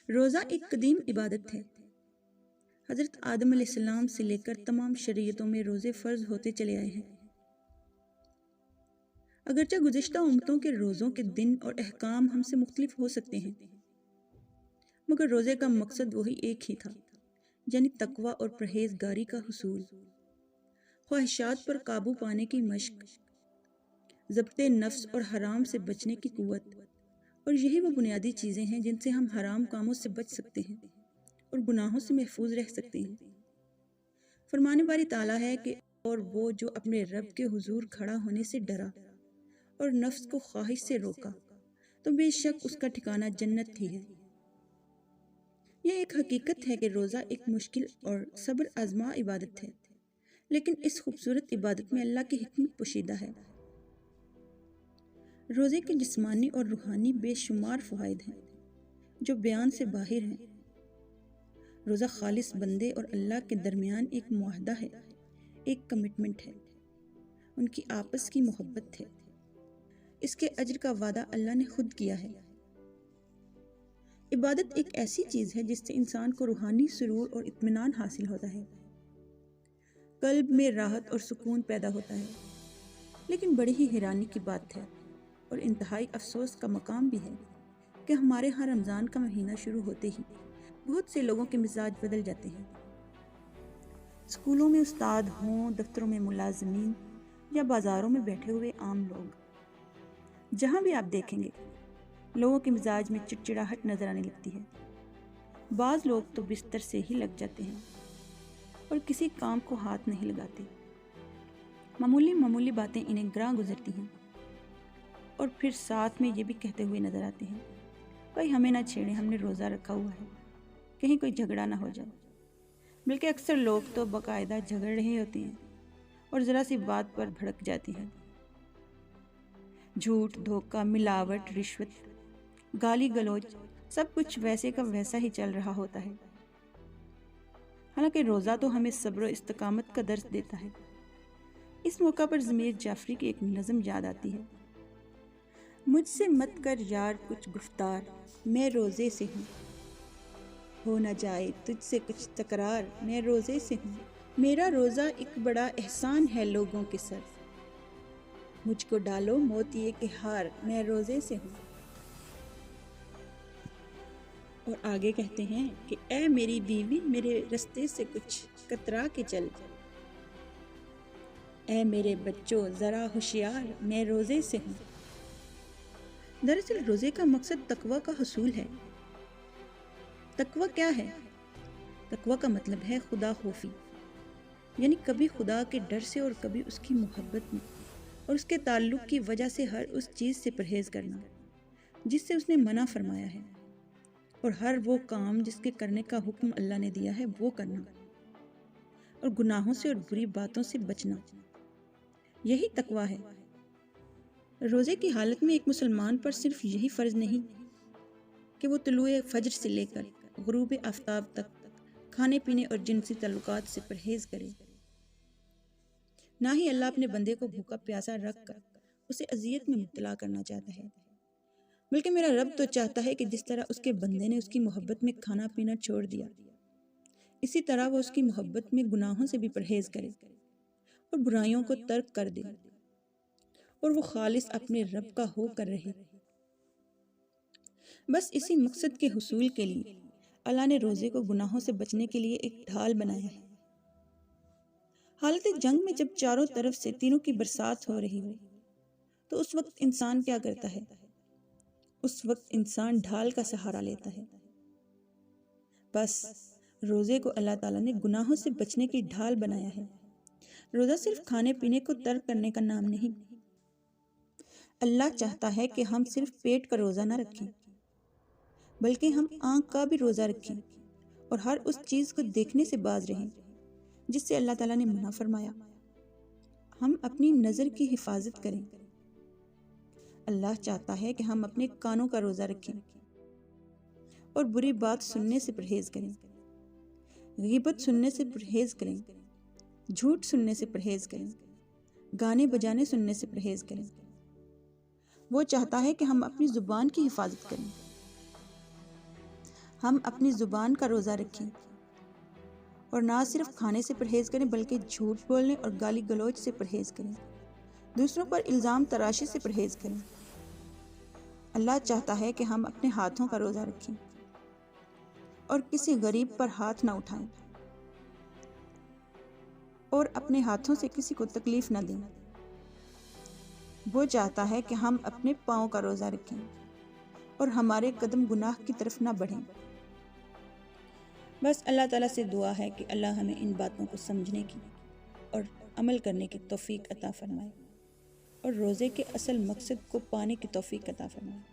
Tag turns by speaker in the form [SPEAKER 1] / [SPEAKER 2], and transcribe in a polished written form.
[SPEAKER 1] روزہ ایک قدیم عبادت ہے۔ حضرت آدم علیہ السلام سے لے کر تمام شریعتوں میں روزے فرض ہوتے چلے آئے ہیں۔ اگرچہ گزشتہ امتوں کے روزوں کے دن اور احکام ہم سے مختلف ہو سکتے ہیں، مگر روزے کا مقصد وہی ایک ہی تھا، یعنی تقوی اور پرہیزگاری کا حصول، خواہشات پر قابو پانے کی مشق، ضبط نفس اور حرام سے بچنے کی قوت، اور یہی وہ بنیادی چیزیں ہیں جن سے ہم حرام کاموں سے بچ سکتے ہیں اور گناہوں سے محفوظ رہ سکتے ہیں۔ فرمان باری تعالیٰ ہے کہ اور وہ جو اپنے رب کے حضور کھڑا ہونے سے ڈرا اور نفس کو خواہش سے روکا تو بے شک اس کا ٹھکانہ جنت ہی ہے۔ یہ ایک حقیقت ہے کہ روزہ ایک مشکل اور صبر آزما عبادت ہے، لیکن اس خوبصورت عبادت میں اللہ کی حکمت پوشیدہ ہے۔ روزے کے جسمانی اور روحانی بے شمار فوائد ہیں جو بیان سے باہر ہیں۔ روزہ خالص بندے اور اللہ کے درمیان ایک معاہدہ ہے، ایک کمٹمنٹ ہے، ان کی آپس کی محبت ہے۔ اس کے اجر کا وعدہ اللہ نے خود کیا ہے۔ عبادت ایک ایسی چیز ہے جس سے انسان کو روحانی سرور اور اطمینان حاصل ہوتا ہے، قلب میں راحت اور سکون پیدا ہوتا ہے۔ لیکن بڑی ہی حیرانی کی بات ہے اور انتہائی افسوس کا مقام بھی ہے کہ ہمارے ہاں رمضان کا مہینہ شروع ہوتے ہی بہت سے لوگوں کے مزاج بدل جاتے ہیں۔ اسکولوں میں استاد ہوں، دفتروں میں ملازمین یا بازاروں میں بیٹھے ہوئے عام لوگ، جہاں بھی آپ دیکھیں گے لوگوں کے مزاج میں چڑچڑاہٹ نظر آنے لگتی ہے۔ بعض لوگ تو بستر سے ہی لگ جاتے ہیں اور کسی کام کو ہاتھ نہیں لگاتے۔ معمولی باتیں انہیں گراں گزرتی ہیں اور پھر ساتھ میں یہ بھی کہتے ہوئے نظر آتے ہیں، بھائی ہمیں نہ چھیڑیں، ہم نے روزہ رکھا ہوا ہے، کہیں کوئی جھگڑا نہ ہو جائے۔ بلکہ اکثر لوگ تو باقاعدہ جھگڑ رہے ہوتے ہیں اور ذرا سی بات پر بھڑک جاتی ہیں۔ جھوٹ، دھوکہ، ملاوٹ، رشوت، گالی گلوچ، سب کچھ ویسے کا ویسا ہی چل رہا ہوتا ہے۔ حالانکہ روزہ تو ہمیں صبر و استقامت کا درس دیتا ہے۔ اس موقع پر ضمیر جعفری کی ایک نظم یاد آتی ہے: مجھ سے مت کر یار کچھ گفتار، میں روزے سے ہوں، ہو نہ جائے تجھ سے کچھ تکرار، میں روزے سے ہوں، میرا روزہ ایک بڑا احسان ہے لوگوں کے سر، مجھ کو ڈالو موتیے کے ہار، میں روزے سے ہوں۔ اور آگے کہتے ہیں کہ اے میری بیوی میرے رستے سے کچھ کترا کے چل، اے میرے بچوں ذرا ہوشیار، میں روزے سے ہوں۔ دراصل روزے کا مقصد تقوی کا حصول ہے۔ تقوی کیا ہے؟ تقوی کا مطلب ہے خدا خوفی، یعنی کبھی خدا کے ڈر سے اور کبھی اس کی محبت میں اور اس کے تعلق کی وجہ سے ہر اس چیز سے پرہیز کرنا جس سے اس نے منع فرمایا ہے، اور ہر وہ کام جس کے کرنے کا حکم اللہ نے دیا ہے وہ کرنا، اور گناہوں سے اور بری باتوں سے بچنا، یہی تقوی ہے۔ روزے کی حالت میں ایک مسلمان پر صرف یہی فرض نہیں کہ وہ طلوع فجر سے لے کر غروب آفتاب تک کھانے پینے اور جنسی تعلقات سے پرہیز کرے، نہ ہی اللہ اپنے بندے کو بھوکا پیاسا رکھ کر اسے اذیت میں مبتلا کرنا چاہتا ہے، بلکہ میرا رب تو چاہتا ہے کہ جس طرح اس کے بندے نے اس کی محبت میں کھانا پینا چھوڑ دیا، اسی طرح وہ اس کی محبت میں گناہوں سے بھی پرہیز کرے اور برائیوں کو ترک کر دے، اور وہ خالص اپنے رب کا ہو کر رہے۔ بس اسی مقصد کے حصول کے لیے اللہ نے روزے کو گناہوں سے بچنے کے لیے ایک ڈھال بنایا ہے۔ حالت جنگ میں جب چاروں طرف سے تیروں کی برسات ہو رہی ہو تو اس وقت انسان کیا کرتا ہے؟ اس وقت انسان ڈھال کا سہارا لیتا ہے۔ بس روزے کو اللہ تعالیٰ نے گناہوں سے بچنے کی ڈھال بنایا ہے۔ روزہ صرف کھانے پینے کو ترک کرنے کا نام نہیں۔ اللہ چاہتا ہے کہ ہم صرف پیٹ کا روزہ نہ رکھیں، بلکہ ہم آنکھ کا بھی روزہ رکھیں اور ہر اس چیز کو دیکھنے سے باز رہیں جس سے اللہ تعالیٰ نے منع فرمایا۔ ہم اپنی نظر کی حفاظت کریں۔ اللہ چاہتا ہے کہ ہم اپنے کانوں کا روزہ رکھیں اور بری بات سننے سے پرہیز کریں، غیبت سننے سے پرہیز کریں، جھوٹ سننے سے پرہیز کریں، گانے بجانے سننے سے پرہیز کریں۔ وہ چاہتا ہے کہ ہم اپنی زبان کی حفاظت کریں۔ ہم اپنی زبان کا روزہ رکھیں اور نہ صرف کھانے سے پرہیز کریں بلکہ جھوٹ بولنے اور گالی گلوچ سے پرہیز کریں، دوسروں پر الزام تراشی سے پرہیز کریں۔ اللہ چاہتا ہے کہ ہم اپنے ہاتھوں کا روزہ رکھیں اور کسی غریب پر ہاتھ نہ اٹھائیں اور اپنے ہاتھوں سے کسی کو تکلیف نہ دیں۔ وہ چاہتا ہے کہ ہم اپنے پاؤں کا روزہ رکھیں اور ہمارے قدم گناہ کی طرف نہ بڑھیں۔ بس اللہ تعالیٰ سے دعا ہے کہ اللہ ہمیں ان باتوں کو سمجھنے کی اور عمل کرنے کی توفیق عطا فرمائے اور روزے کے اصل مقصد کو پانے کی توفیق عطا فرمائے۔